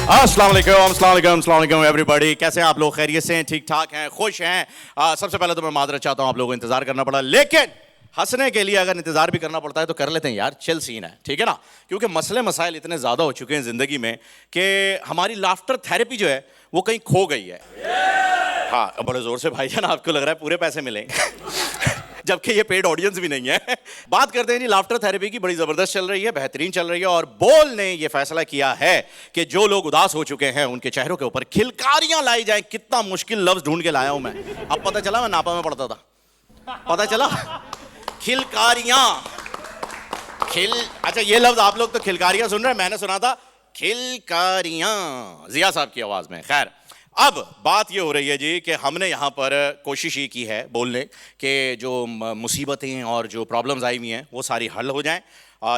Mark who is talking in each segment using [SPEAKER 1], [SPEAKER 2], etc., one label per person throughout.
[SPEAKER 1] अस्सलाम एवरीबॉडी, कैसे हैं आप लोग? खैरियत से हैं, ठीक ठाक हैं, खुश हैं? सबसे पहले तो मैं माजरत चाहता हूं, आप लोगों को इंतजार करना पड़ा, लेकिन हंसने के लिए अगर इंतजार भी करना पड़ता है तो कर लेते हैं यार, चिल सीन है, ठीक है ना? क्योंकि मसले मसाइल इतने ज्यादा हो चुके हैं जिंदगी में कि हमारी लाफ्टर थेरेपी जो है वो कहीं खो गई है। हाँ, बड़े जोर से भाईजान, आपको लग रहा है पूरे पैसे मिलेंगे जबकि ये पेड ऑडियंस भी नहीं है। बात करते हैं जी लाफ्टर थेरेपी की, बड़ी जबरदस्त चल रही है, बेहतरीन चल रही है, और बोल ने ये फैसला किया है कि जो लोग उदास हो चुके हैं उनके चेहरों के ऊपर खिलकारियां लाई जाएं। कितना मुश्किल लफ्ज ढूंढ के लाया हूं मैं, अब पता चला, मैं नापा में पढ़ता था, पता चला खिलकारियां। अच्छा, ये लफ्ज आप लोग तो खिलकारियां सुन रहे हैं, मैंने सुना था खिलकारियां, जिया साहब की आवाज में। खैर, अब बात ये हो रही है जी कि हमने यहाँ पर कोशिश ये की है बोलने कि जो मुसीबतें और जो प्रॉब्लम्स आई हुई हैं वो सारी हल हो जाएं,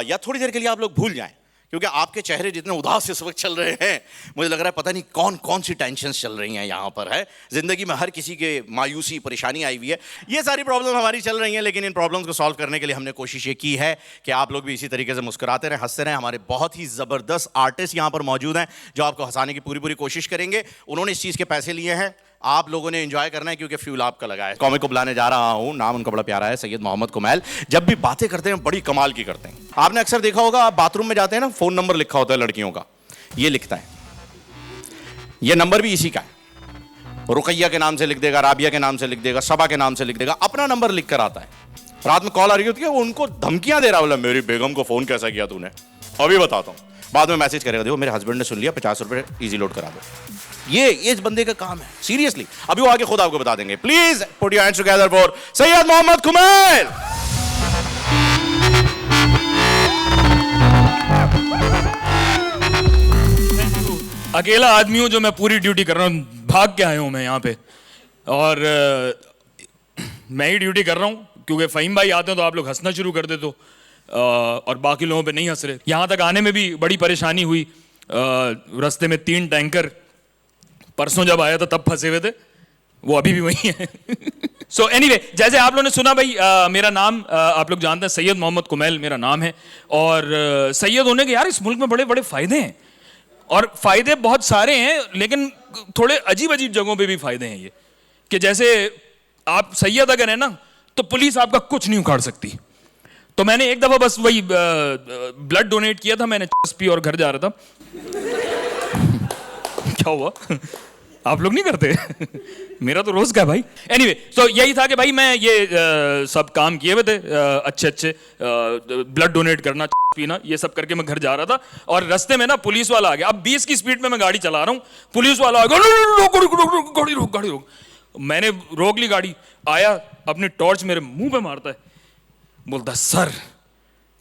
[SPEAKER 1] या थोड़ी देर के लिए आप लोग भूल जाएं, क्योंकि आपके चेहरे जितने उदास इस वक्त चल रहे हैं, मुझे लग रहा है पता नहीं कौन कौन सी टेंशन्स चल रही हैं यहाँ पर। है ज़िंदगी में हर किसी के मायूसी परेशानी आई हुई है, ये सारी प्रॉब्लम हमारी चल रही हैं, लेकिन इन प्रॉब्लम्स को सॉल्व करने के लिए हमने कोशिश ये की है कि आप लोग भी इसी तरीके से मुस्कुराते रहें, हंसते रहें। हमारे बहुत ही ज़बरदस्त आर्टिस्ट यहाँ पर मौजूद हैं जो आपको हंसाने की पूरी पूरी कोशिश करेंगे। उन्होंने इस चीज़ के पैसे लिए हैं, आप लोगों ने एंजॉय करना है, क्योंकि फ्यूल आपका लगा है। कॉमिक को बुलाने जा रहा हूं, नाम उनका बड़ा प्यारा है, सैयद मोहम्मद कुमैल। जब भी बातें करते हैं बड़ी कमाल की करते हैं। आपने अक्सर देखा होगा, आप बाथरूम में जाते हैं ना, फोन नंबर लिखा होता है लड़कियों का, ये लिखता है, ये नंबर भी इसी का है। रुकैया के नाम से लिख देगा, राबिया के नाम से लिख देगा, सबा के नाम से लिख देगा, अपना नंबर लिख कर आता है। रात में कॉल आ रही होती है, वो उनको धमकियां दे रहा, बोला मेरी बेगम को फोन कैसा किया तूने, अभी बताता हूं। बाद में मैसेज करेगा, देखो मेरे हस्बैंड ने सुन लिया, 50 रुपए इजी लोड करा दो। ये इस बंदे का काम है, सीरियसली। अभी वो आगे खुद आपको बता देंगे। Please put your hands together for Syed Mohammad Kumail.
[SPEAKER 2] अकेला आदमी हूं जो मैं पूरी ड्यूटी कर रहा हूं, भाग के आया हूं मैं यहाँ पे, और मैं ही ड्यूटी कर रहा हूं, क्योंकि फ़हीम भाई आते हैं तो आप लोग हंसना शुरू कर देते हो, और बाकी लोगों पे नहीं हंस रहे। यहाँ तक आने में भी बड़ी परेशानी हुई, रास्ते में 3 टैंकर, परसों जब आया था तब फंसे हुए थे, वो अभी भी वही है। सो एनीवे, जैसे आप लोगों ने सुना भाई, मेरा नाम आप लोग जानते हैं, सैयद मोहम्मद कुमैल मेरा नाम है। और सैयद होने के यार इस मुल्क में बड़े बड़े फ़ायदे हैं, और फ़ायदे बहुत सारे हैं, लेकिन थोड़े अजीब अजीब जगहों पे भी फ़ायदे हैं। ये कि जैसे आप सैयद अगर है ना, तो पुलिस आपका कुछ नहीं उखाड़ सकती। तो मैंने एक दफ़ा बस वही ब्लड डोनेट किया था, मैंने पी और घर जा रहा था। क्या हुआ? आप लोग नहीं करते? मेरा तो रोज का भाई। एनीवे, तो यही था कि भाई मैं ये सब काम किए हुए थे, अच्छे अच्छे, ब्लड डोनेट करना, पीना, ये सब करके मैं घर जा रहा था, और रास्ते में ना पुलिस वाला आ गया। अब 20 की स्पीड में मैं गाड़ी चला रहा हूँ, पुलिस वाला आ गया, गाड़ी रोक, गाड़ी रोक। मैंने रोक ली गाड़ी, आया, अपनी टॉर्च मेरे मुंह पे मारता है, बोलता सर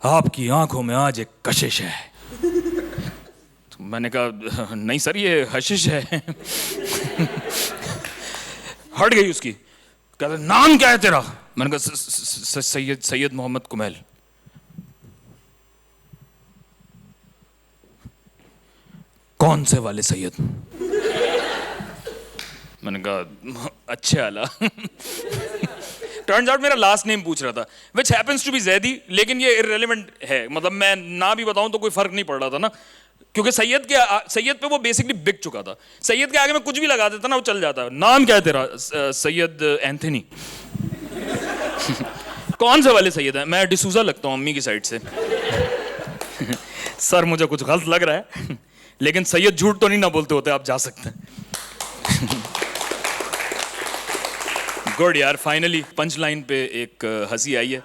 [SPEAKER 2] आपकी आंखों में आज एक कशिश है। मैंने कहा नहीं सर, ये हशिश है। हट गई उसकी। कहता नाम क्या है तेरा? मैंने कहा सैयद मोहम्मद कुमैल। कौन से वाले सैयद? मैंने कहा अच्छे आला। टर्न्स आउट मेरा लास्ट नेम पूछ रहा था, विच हैपेंस टू बी जैदी, लेकिन ये इररेलेवेंट है, मतलब मैं ना भी बताऊं तो कोई फर्क नहीं पड़ रहा था ना, क्योंकि सैयद पे वो बेसिकली बिक चुका था। सैयद के आगे मैं कुछ भी लगा देता ना, वो चल जाता। नाम क्या है तेरा? सैयद एंथनी। कौन से वाले सैयद है? मैं डिसूजा लगता हूँ अम्मी की साइड से। सर मुझे कुछ गलत लग रहा है, लेकिन सैयद झूठ तो नहीं ना बोलते होते, आप जा सकते हैं। गुड यार, फाइनली पंच लाइन पे एक हंसी आई है।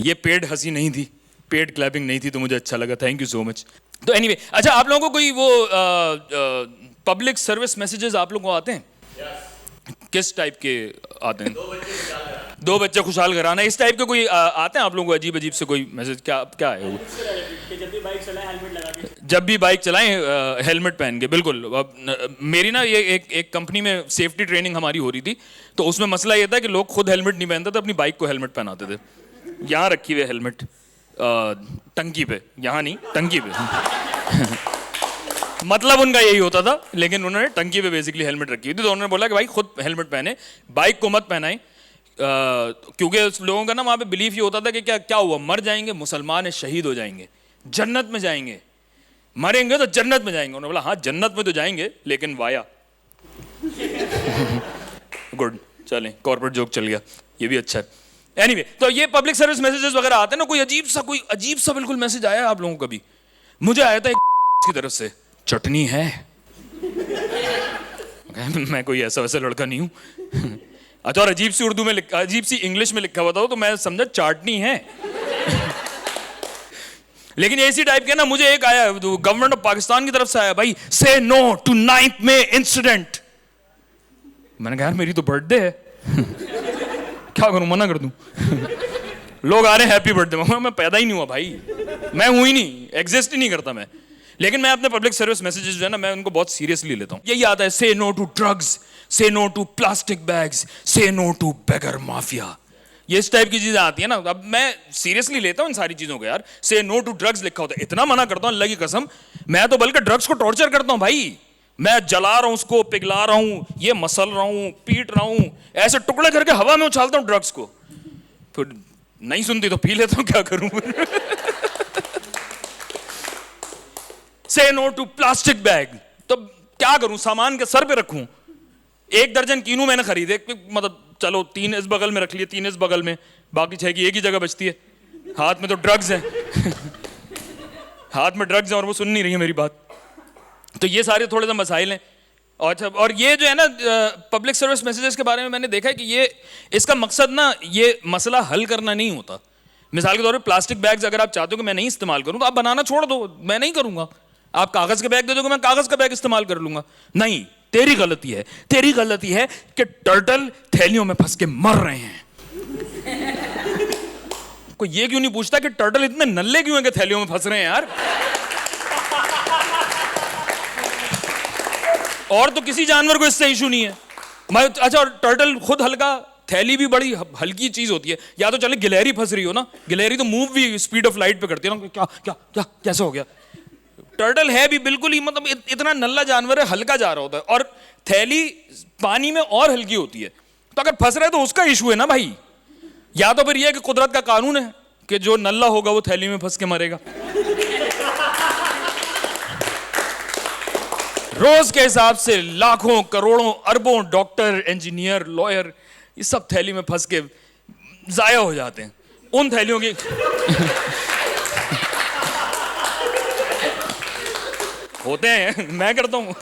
[SPEAKER 2] ये पेड हंसी नहीं थी, पेड क्लैपिंग नहीं थी, तो मुझे अच्छा लगा, थैंक यू सो मच। तो एनीवे, अच्छा आप लोगों को कोई वो पब्लिक सर्विस मैसेजेस आप लोगों को आते हैं? किस टाइप के आते हैं? दो बच्चे खुशहाल कराना, इस टाइप के कोई आते हैं आप लोगों को? अजीब अजीब से कोई मैसेज क्या है वो? जब भी बाइक चलाएं हेलमेट लगा के, जब भी बाइक चलाएं हेलमेट पहन के। बिल्कुल। अब मेरी ना ये एक कंपनी में सेफ्टी ट्रेनिंग हमारी हो रही थी, तो उसमें मसला ये था कि लोग खुद हेलमेट नहीं पहनते थे, अपनी बाइक को हेलमेट पहनाते थे। यहाँ रखी हुई हेलमेट टंकी पे, यहाँ नहीं टंकी पे। मतलब उनका यही होता था, लेकिन उन्होंने टंकी पे बेसिकली हेलमेट रखी हुई थी, तो उन्होंने बोला कि भाई खुद हेलमेट पहने, बाइक को मत पहनाएं, क्योंकि लोगों का ना वहाँ पे बिलीफ ये होता था कि क्या क्या हुआ, मर जाएंगे, मुसलमान है, शहीद हो जाएंगे, जन्नत में जाएंगे, मरेंगे तो जन्नत में जाएंगे। उन्होंने बोला हाँ जन्नत में तो जाएंगे लेकिन वाया। गुड, चलें, कॉर्पोरेट जोक चल गया, ये भी अच्छा है। एनीवे, तो ये पब्लिक सर्विस मैसेजेस वगैरह आते हैं ना, कोई अजीब सा बिल्कुल मैसेज आया आप लोगों को कभी? मुझे आया था एक की तरफ से, चटनी है। मैं कोई ऐसा वैसा लड़का नहीं हूं। अच्छा, और अजीब सी उर्दू में अजीब सी इंग्लिश में लिखा हुआ था तो मैं समझा चाटनी है। लेकिन ऐसी टाइप के ना मुझे एक आया गवर्नमेंट ऑफ पाकिस्तान की तरफ से आया, भाई से no to 9th May incident. मैंने कहा यार मेरी तो बर्थडे है, क्या करूं, मना कर दूं? लोग आ रहे हैं हैप्पी बर्थडे, मैं पैदा ही नहीं हुआ भाई, मैं हूं ही नहीं, एग्जिस्ट ही नहीं करता मैं। लेकिन मैं अपने पब्लिक सर्विस मैसेजेस जो है ना, मैं उनको बहुत सीरियसली लेता हूं। यही आता है, से नो टू ड्रग्स, से नो टू प्लास्टिक बैग्स, से नो टू बेगर माफिया। ये इस टाइप की चीजें आती है ना, अब मैं सीरियसली लेता हूं इन सारी चीजों को यार। से नो टू ड्रग्स लिखा होता है, इतना मना करता हूं अल्लाह की कसम। मैं तो बल्कि ड्रग्स को टॉर्चर करता हूं भाई, मैं जला रहा हूं उसको, पिघला रहा हूं, ये मसल रहा हूं, पीट रहा हूं, ऐसे टुकड़े करके हवा में उछालता हूं ड्रग्स को। फिर नहीं सुनती तो पी लेता हूं, क्या करूं? से नो टू प्लास्टिक बैग, तो क्या करूं, सामान के सर पे रखूं? 1 दर्जन कीनू मैंने खरीदे, मतलब चलो 3 इस बगल में रख लिए, 3 इस बगल में, बाकी 6 की एक ही जगह बचती है। हाथ में तो ड्रग्स है। हाथ में ड्रग्स है और वो सुन नहीं रही है मेरी बात। तो ये सारे थोड़े से मसाइल हैं। और ये जो है ना पब्लिक सर्विस मैसेजेस के बारे में मैंने देखा है कि ये इसका मकसद ना ये मसला हल करना नहीं होता। मिसाल के तौर पे प्लास्टिक बैग्स अगर आप चाहते हो कि मैं नहीं इस्तेमाल करूं तो आप बनाना छोड़ दो, मैं नहीं करूंगा। आप कागज के बैग दे दोगे, मैं कागज का बैग इस्तेमाल कर लूंगा। नहीं, तेरी गलती है, तेरी गलती है कि टर्टल थैलियों में फंस के मर रहे हैं। कोई ये क्यों नहीं पूछता कि टर्टल इतने नल्ले क्यों हैं कि थैलियों में फंस रहे हैं यार? और तो किसी जानवर को इससे इशू नहीं है। अच्छा, और टर्टल खुद हल्का, थैली भी बड़ी हल्की चीज होती है। या तो चले गिलहरी फंस रही हो ना, गिलहरी तो मूव भी स्पीड ऑफ लाइट पे करती है ना, क्या क्या क्या कैसे हो गया? टर्टल है भी बिल्कुल ही, मतलब इतना नल्ला जानवर है, हल्का जा रहा होता है, और थैली पानी में और हल्की होती है। तो अगर फंस रहा है तो उसका इशू है ना भाई। या तो फिर यह है कि कुदरत का कानून है कि जो नल्ला होगा वो थैली में फंस के मरेगा। रोज के हिसाब से लाखों करोड़ों अरबों डॉक्टर, इंजीनियर, लॉयर, ये सब थैली में फंस के जाया हो जाते हैं। उन थैलियों की होते हैं, मैं करता हूं।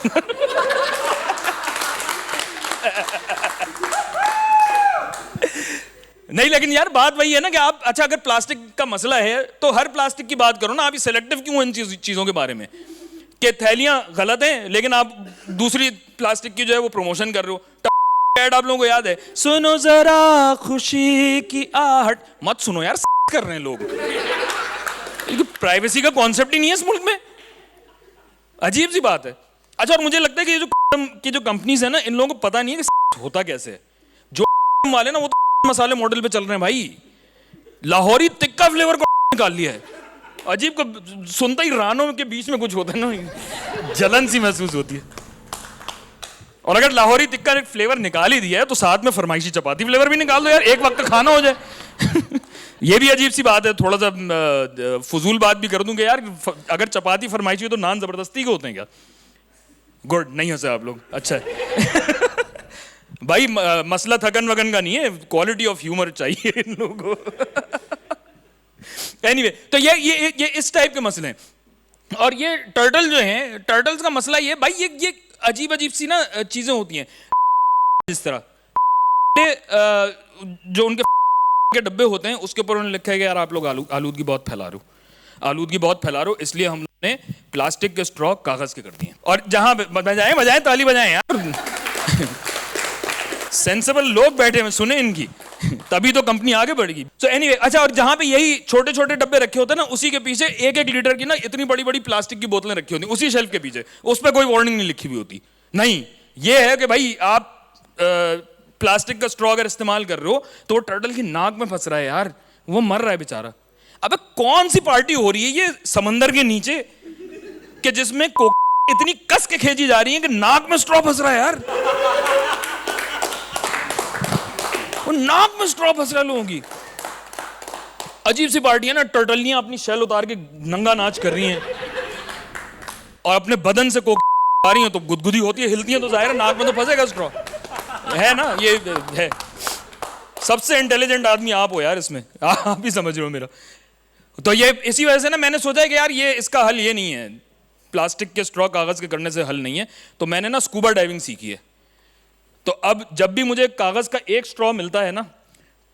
[SPEAKER 2] नहीं, लेकिन यार बात वही है ना कि आप, अच्छा अगर प्लास्टिक का मसला है तो हर प्लास्टिक की बात करो ना। आप सेलेक्टिव क्यों हैं इन चीजों के बारे में कि थैलियां गलत हैं लेकिन आप दूसरी प्लास्टिक की जो है वो प्रमोशन कर रहे हो। ऐड आप लोगों को याद है, सुनो जरा खुशी की आहट, मत सुनो यार, कर रहे हैं लोग। प्राइवेसी का कॉन्सेप्ट ही नहीं है इस मुल्क में, अजीब सी बात है। अच्छा, और मुझे लगता है कि जो कंपनीज है ना, इन लोगों को पता नहीं है कि होता कैसे है। जो वाले ना वो तो मसाले मॉडल पे चल रहे हैं भाई, लाहौरी टिक्का फ्लेवर को निकाल लिया है। अजीब को सुनता ही रानों के बीच में कुछ होता है ना, जलन सी महसूस होती है। और अगर लाहौरी टिक्का फ्लेवर निकाल ही दिया है तो साथ में फरमाइशी चपाती फ्लेवर भी निकाल दो यार, एक वक्त का खाना हो जाए। ये भी अजीब सी बात है। थोड़ा सा फजूल बात भी कर दूं कि यार अगर चपाती फरमाइशी हो तो नान जबरदस्ती के होते हैं क्या? गुड, नहीं हंसे आप लोग, अच्छा है। भाई मसला थकन वगन का नहीं है, क्वालिटी ऑफ ह्यूमर चाहिए इन लोगों को। एनीवे, तो ये इस टाइप के मसले हैं। और ये टर्टल जो हैं, टर्टल्स का मसला ये भाई, ये अजीब सी ना चीजें होती हैं। जिस तरह जो उनके के डब्बे होते हैं उसके ऊपर उन्होंने लिखा है कि यार आप लोग आलूदगी बहुत फैला रहे हो, आलूदगी बहुत फैला रहे हो, इसलिए हम लोगों ने प्लास्टिक के स्ट्रॉ कागज के कर दिए। और जहां बजाएं ताली बजाएं यार। सेंसिबल लोग बैठे हैं, सुने इनकी, तभी तो कंपनी आगे बढ़ेगी। सो एनीवे, अच्छा, और जहां पे यही छोटे छोटे डब्बे रखे होते हैं ना, उसी के पीछे 1-1 लीटर की ना इतनी बड़ी बड़ी प्लास्टिक की बोतलें रखी होती, उसी शेल्फ के पीछे, उस पर कोई वार्निंग नहीं लिखी हुई होती। नहीं, ये है कि भाई आप प्लास्टिक का स्ट्रॉ अगर इस्तेमाल कर रहे हो तो वो टर्टल की नाक में फंस रहा है यार, वो मर रहा है बेचारा। अबे कौन सी पार्टी हो रही है ये समंदर के नीचे कि जिसमें इतनी कस के खींची जा रही है कि नाक में स्ट्रॉ फंस रहा है यार। वो नाक में स्ट्रॉ फंस रहा है लोगों की। अजीब सी पार्टी है ना, टर्टलियां अपनी शेल उतार के नंगा नाच कर रही हैं। और अपने बदन से कोक आ रही हो तो गुदगुदी होती है, हिलती है तो जाहिर है नाक में तो फंसेगा स्ट्रॉ, है ना? ये है। सबसे इंटेलिजेंट आदमी आप हो यार इसमें, आप ही समझ रहे हो मेरा। तो ये इसी वजह से ना मैंने सोचा है कि यार ये इसका हल ये नहीं है, प्लास्टिक के स्ट्रॉ कागज के करने से हल नहीं है। तो मैंने ना स्कूबा डाइविंग सीखी है। तो अब जब भी मुझे कागज का एक स्ट्रॉ मिलता है ना,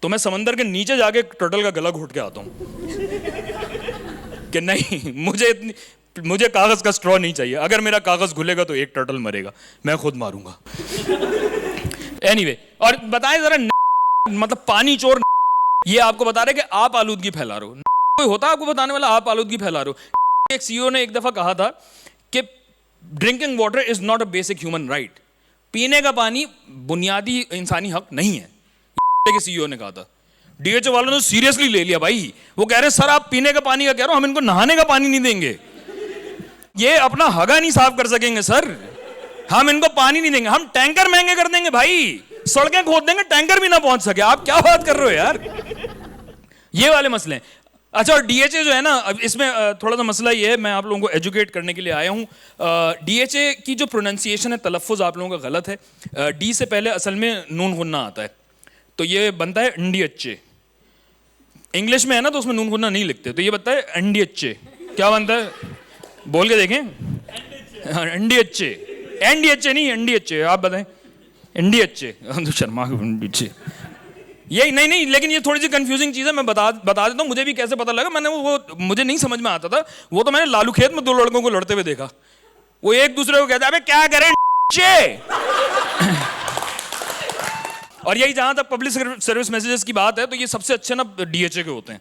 [SPEAKER 2] तो मैं समंदर के नीचे जाके टर्टल का गला घोट के आता हूं कि नहीं, मुझे कागज का स्ट्रॉ नहीं चाहिए। अगर मेरा कागज घुलेगा तो एक टर्टल मरेगा, मैं खुद मारूंगा। एनीवे, और बताएं जरा मतलब पानी चोर ये आपको बता रहे कि आप आलूदगी फैला रहे हो। कोई होता आपको बताने वाला आप आलूदगी फैला रहे हो। एक सीईओ ने एक दफा कहा था कि drinking water is not a basic human right, पीने का पानी बुनियादी इंसानी हक नहीं है, के सीईओ ने कहा था। डीएचओ वालों ने सीरियसली ले लिया भाई। वो कह रहे हैं सर आप पीने का पानी का कह रहे हो, हम इनको नहाने का पानी नहीं देंगे, ये अपना हगा नहीं साफ कर सकेंगे सर, हम इनको पानी नहीं देंगे, हम टैंकर महंगे कर देंगे भाई, सड़कें खोद देंगे, टैंकर भी ना पहुंच सके। आप क्या बात कर रहे हो यार, ये वाले मसले हैं। अच्छा, और डीएचए जो है ना, अब इसमें थोड़ा सा मसला ये है, मैं आप लोगों को एजुकेट करने के लिए आया हूँ। डीएचए की जो प्रोनाउंसिएशन है, तलफ़ुज़ आप लोगों का गलत है। डी से पहले असल में नून गुन्ना आता है, तो ये बनता है अंडीएचए। इंग्लिश में है ना तो उसमें नून गुन्ना नहीं लिखते, तो ये बनता है अंडीएचए। क्या बनता है बोल के देखें? अंडीएचए, एनडीएचए नहीं अंडीएचए, आप बताएं। एनडीएचए, शर्मा एनडीएचए, यही नहीं, लेकिन ये थोड़ी सी कंफ्यूजिंग चीज़ है, मैं बता देता हूँ। मुझे भी कैसे पता लगा, मैंने वो मुझे नहीं समझ में आता था। वो तो मैंने लालू खेत में दो लड़कों को लड़ते हुए देखा, वो एक दूसरे को कहते हैं अबे क्या करें और यही जहां तक पब्लिक सर्विस मैसेजेस की बात है, तो ये सबसे अच्छे ना डीएचए के होते हैं।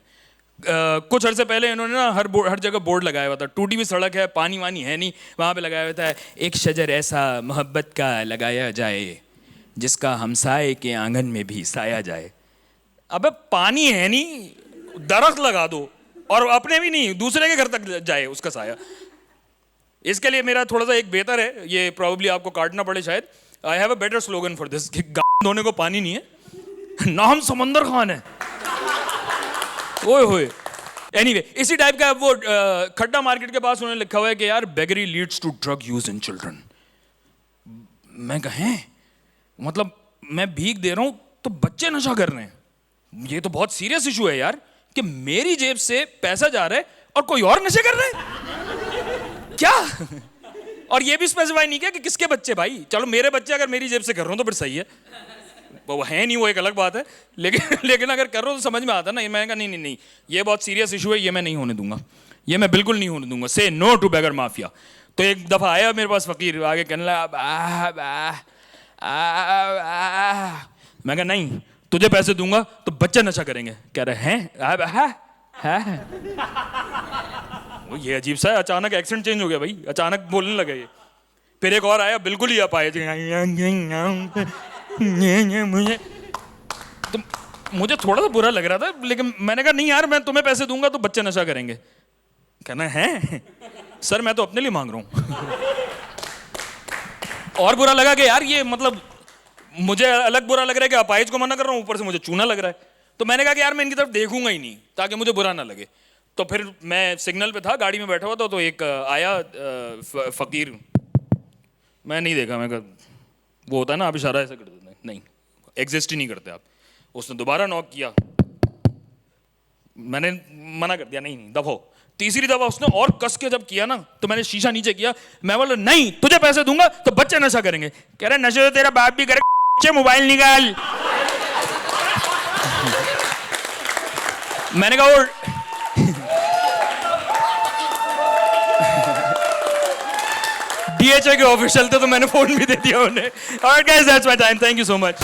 [SPEAKER 2] कुछ अर्से पहले इन्होंने ना हर जगह बोर्ड लगाया हुआ था, टूटी हुई सड़क है, पानी वानी है नहीं, वहां पे लगाया हुआ था एक शजर ऐसा मोहब्बत का लगाया जाए जिसका हमसाए के आंगन में भी साया जाए। अबे पानी है नहीं, दरख्त लगा दो, और अपने भी नहीं दूसरे के घर तक जाए उसका साया। इसके लिए मेरा थोड़ा सा एक बेहतर है, ये प्रॉब्ली आपको काटना पड़े शायद। I have a better slogan for this, धोने को पानी नहीं है, नाम समंदर खान है। ओए होए। एनीवे, इसी टाइप का वो खड्डा मार्केट के पास उन्होंने लिखा हुआ है कि यार beggary leads to drug use in children. मैं कहें मतलब मैं भीख दे रहा हूं तो बच्चे नशा कर रहे हैं, ये तो बहुत सीरियस इशू है यार, कि मेरी जेब से पैसा जा रहा है और कोई और नशे कर रहे हैं क्या? और ये भी स्पेसिफाई नहीं किया कि किसके बच्चे भाई। चलो मेरे बच्चे अगर मेरी जेब से कर रहा हूं तो फिर सही है, वो है नहीं, वो एक अलग बात है, लेकिन अगर कर रहा हूं तो समझ में आता ना। मैंने कहा नहीं, ये बहुत सीरियस इशू है, ये मैं नहीं होने दूंगा, ये मैं बिल्कुल नहीं होने दूंगा। से नो टू बेगर माफिया। तो एक दफा आया मेरे पास फकीर, आगे कहने लगा मैं कहा नहीं, तुझे पैसे दूंगा तो बच्चे नशा करेंगे। कह रहे हैं वो ये अजीब सा है, अचानक एक्सेंट चेंज हो गया भाई, अचानक बोलने लगा ये। फिर एक और आया, बिल्कुल ही अपाहिज, तो मुझे थोड़ा सा बुरा लग रहा था, लेकिन मैंने कहा नहीं यार, मैं तुम्हें पैसे दूंगा तो बच्चे नशा करेंगे। कहना है सर मैं तो अपने लिए मांग रहा हूं। और बुरा लगा कि यार ये मतलब मुझे अलग बुरा लग रहा है कि अपाहिज को मना कर रहा हूं, ऊपर से मुझे चूना लग रहा है। तो मैंने कहा कि यार मैं इनकी तरफ देखूंगा ही नहीं ताकि मुझे बुरा ना लगे। तो फिर मैं सिग्नल पे था, गाड़ी में बैठा हुआ था, तो एक आया फकीर, मैं नहीं देखा, मैं कहा वो होता है ना आप इशारा ऐसा कर देते हैं, नहीं एग्जिस्ट ही नहीं करते आप। उसने दोबारा नॉक किया, मैंने मना कर दिया नहीं दफो। तीसरी दफा उसने और कस के जब किया ना, तो मैंने शीशा नीचे किया, मैं बोला नहीं तुझे पैसे दूंगा तो बच्चे नशा करेंगे। कह रहे नशे तो तेरा बाप भी करे, मोबाइल निकाल। मैंने कहा वो डीएचए के ऑफिशियल थे तो मैंने फोन भी दे दिया उन्हें। Alright guys, that's my time, thank you so much.